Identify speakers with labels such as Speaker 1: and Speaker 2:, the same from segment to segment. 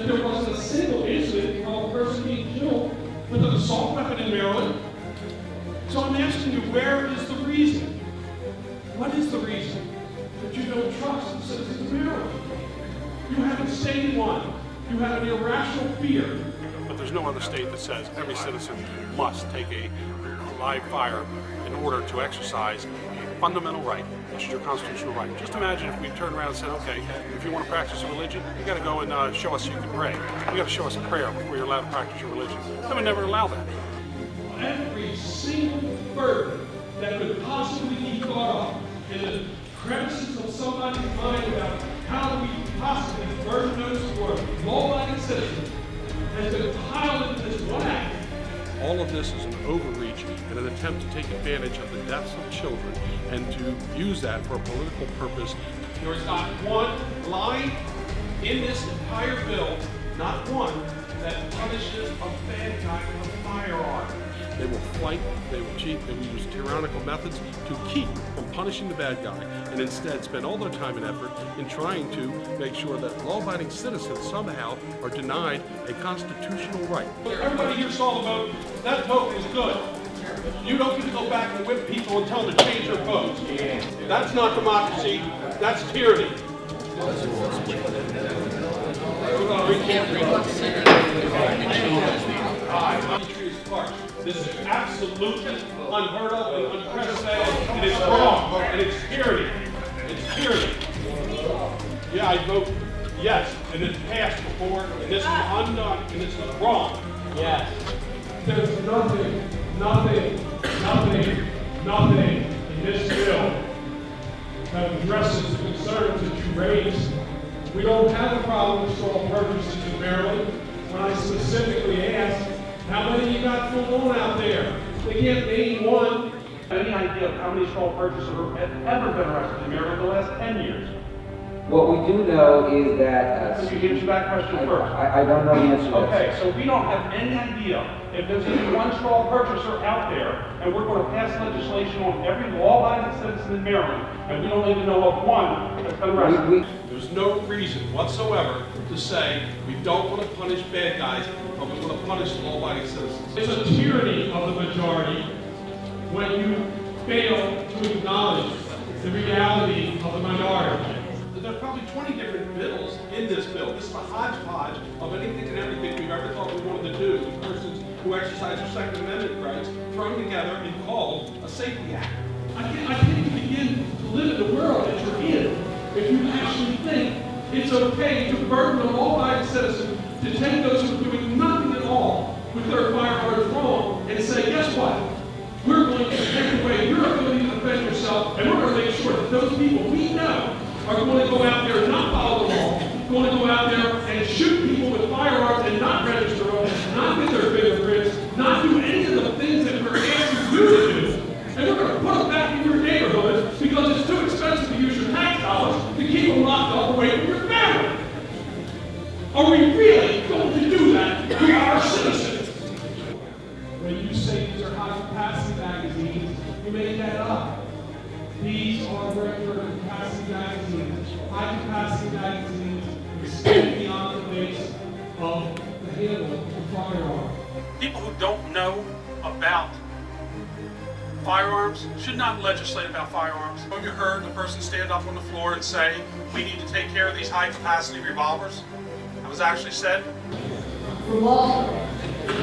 Speaker 1: that there wasn't a single incident of a person being killed with an assault weapon in Maryland. So I'm asking you, where is the reason? What is the reason that you don't trust the citizens of Maryland? You haven't stated one. You have an irrational fear.
Speaker 2: But there's no other state that says every citizen must take a live fire in order to exercise a fundamental right, which is your constitutional right. Just imagine if we turned around and said, okay, if you want to practice a religion, you got to go and show us you can pray. You got to show us a prayer before you're allowed to practice your religion. They would never allow that.
Speaker 1: Every single burden that could possibly be thought of in the crevices of somebody's mind about how we possibly burden those who are law-abiding citizens has been piled into this one act.
Speaker 2: All of this is an overreach and an attempt to take advantage of the deaths of children and to use that for a political purpose.
Speaker 1: There is not one line in this entire bill, not one, that punishes a bad guy with a firearm.
Speaker 2: They will fight, they will cheat, they will use tyrannical methods to keep from punishing the bad guy and instead spend all their time and effort in trying to make sure that law-abiding citizens somehow are denied a constitutional right.
Speaker 1: Everybody here saw the vote. That vote is good. You don't get to go back and whip people and tell them to change their votes. That's not democracy. That's tyranny. This is absolutely unheard of and unprecedented, and it's wrong, and it's tyranny. It's tyranny. Yeah, I vote yes, and it's passed before, and this is undone, and this is wrong.
Speaker 3: Yes.
Speaker 1: There's nothing in this bill that addresses the concerns that you raised. We don't have a problem with straw purchases in Maryland. When I specifically asked, how many you got full on out there? They can't name one. Any idea of how many straw purchasers have ever been arrested in Maryland in the last 10 years?
Speaker 3: What we do know is that...
Speaker 1: Let me answer that question first.
Speaker 3: I don't know the answer to that.
Speaker 1: Okay, so we don't have any idea if there's even one straw purchaser out there, and we're going to pass legislation on every law-abiding citizen in Maryland, and we don't even know of one that's been arrested. There's no reason whatsoever to say we don't want to punish bad guys, but we want to punish law-abiding citizens. It's a tyranny of the majority when you fail to acknowledge the reality of the minority. There are probably 20 different bills in this bill. This is a hodgepodge of anything and everything we've ever thought we wanted to do with persons who exercise their Second Amendment rights thrown together and called a safety act. I can't even begin to live in the world that you're in if you actually think it's okay to burden a law-abiding citizen to take those who are doing nothing at all with their firearms wrong and say, guess what? We're going to take away your ability to defend yourself, and we're going to make sure that those people we know are going to go out there and not follow the law, going to go out there and shoot people with firearms and not register them, not get their fingerprints, not do any of the things that we're asking you to do. And we're going to put them back in your neighborhood because it's too expensive to use your tax dollars to keep them locked up away from your family. Are we really going to do that to our citizens? When you say these are high-capacity magazines, you made that up. These are regular capacity magazines. High-capacity magazines extend beyond the base of the handle of the firearm.
Speaker 4: People who don't know about firearms should not legislate about firearms. Have you heard the person stand up on the floor and say, we need to take care of these high-capacity revolvers? That was actually said.
Speaker 5: Revolver,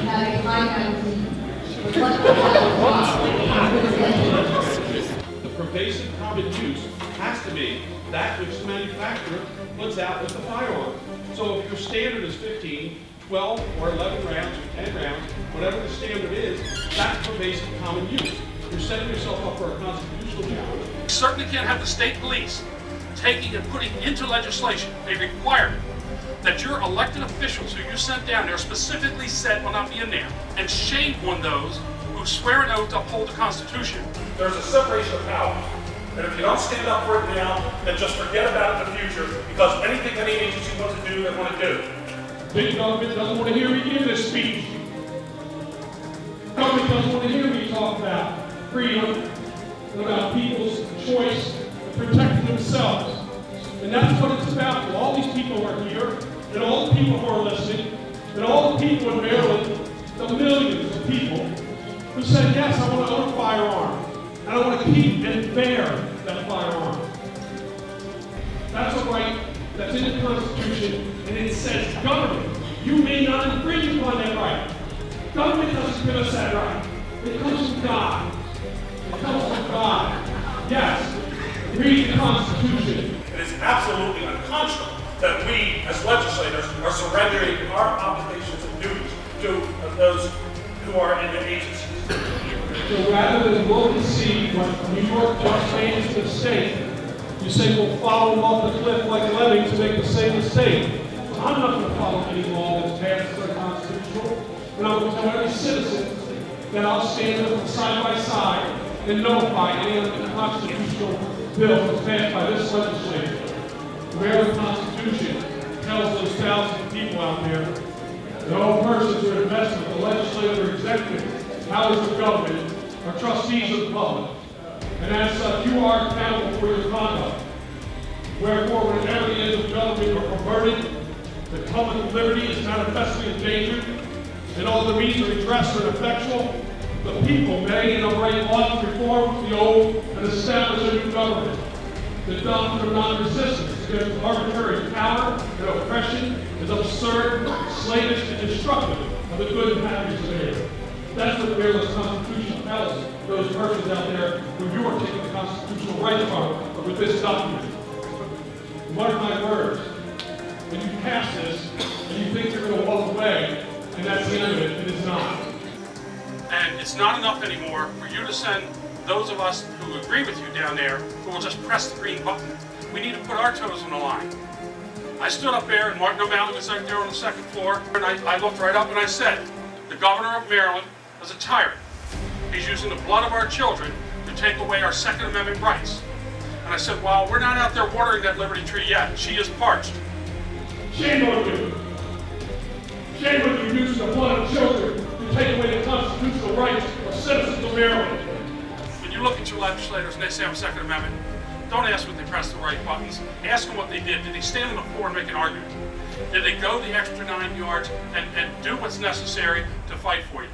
Speaker 5: having high magazine.
Speaker 1: The pervasive common use has to be that which the manufacturer puts out with the firearm. So if your standard is 15, 12, or 11 rounds, or 10 rounds, whatever the standard is, that's pervasive common use. You're setting yourself up for a constitutional challenge.
Speaker 4: You certainly can't have the state police taking and putting into legislation a requirement that your elected officials who you sent down there specifically said will not be in there, and shame on those who swear an oath to uphold the Constitution.
Speaker 6: There's a separation of powers. And if you don't stand up for it now, then just forget about it in the future, because anything any agency wants to do, they want to do.
Speaker 1: Big government doesn't want to hear me give this speech. Government doesn't want to hear me talk about freedom and about people's choice and protecting themselves. And that's what it's about. All these people are here, and all the people
Speaker 7: people who are listening, and all the people in Maryland, the millions of people who said, yes, I want to own a firearm, and I want to keep and bear that firearm. That's a right that's in the Constitution, and it says, government, you may not infringe upon that right. Government doesn't give us that right. It comes from God. It comes from God. Yes, read the Constitution.
Speaker 6: It is absolutely unconscionable that we, as legislators, are surrendering our obligations and duties to those who are in the agencies.
Speaker 7: So rather than look and see what New York just made to the state, you say, we'll follow them off the cliff like lemmings to make the same mistake. I'm not going to follow any law that's passed or unconstitutional, and I'm going to tell every citizen that I'll stand with them side by side and notify any unconstitutional bill that's passed by this legislature. Where the Constitution tells those thousands of people out there that all persons who are invested with the legislative or executive powers of government are trustees of the public. And as such, you are accountable for your conduct. Wherefore, whenever the ends of government are perverted, the public liberty is manifestly endangered, and all the means of redress are ineffectual, the people may and are right ought to reform the old and establish a new government. The doctrine of non-resistance against arbitrary power and oppression is absurd, slavish, and destructive of the good and happiness of man. That's what Maryland's Constitution tells those persons out there who you are taking the constitutional rights from with this document. Mark my words, when you pass this and you think you're going to walk away, and that's the end of it, it is not.
Speaker 4: And it's not enough anymore for you to send those of us who agree with you down there who will just press the green button. We need to put our toes on the line. I stood up there and Martin O'Malley was right there on the second floor, and I looked right up and I said, the governor of Maryland is a tyrant. He's using the blood of our children to take away our Second Amendment rights. And I said, while we're not out there watering that liberty tree yet, she is parched.
Speaker 7: Shame on you. Shame on you using the blood of children to take away the constitutional rights of citizens of Maryland.
Speaker 4: When you look at your legislators and they say I'm Second Amendment, don't ask what they press the right buttons. Ask them what they did. Did they stand on the floor and make an argument? Did they go the extra 9 yards and do what's necessary to fight for you?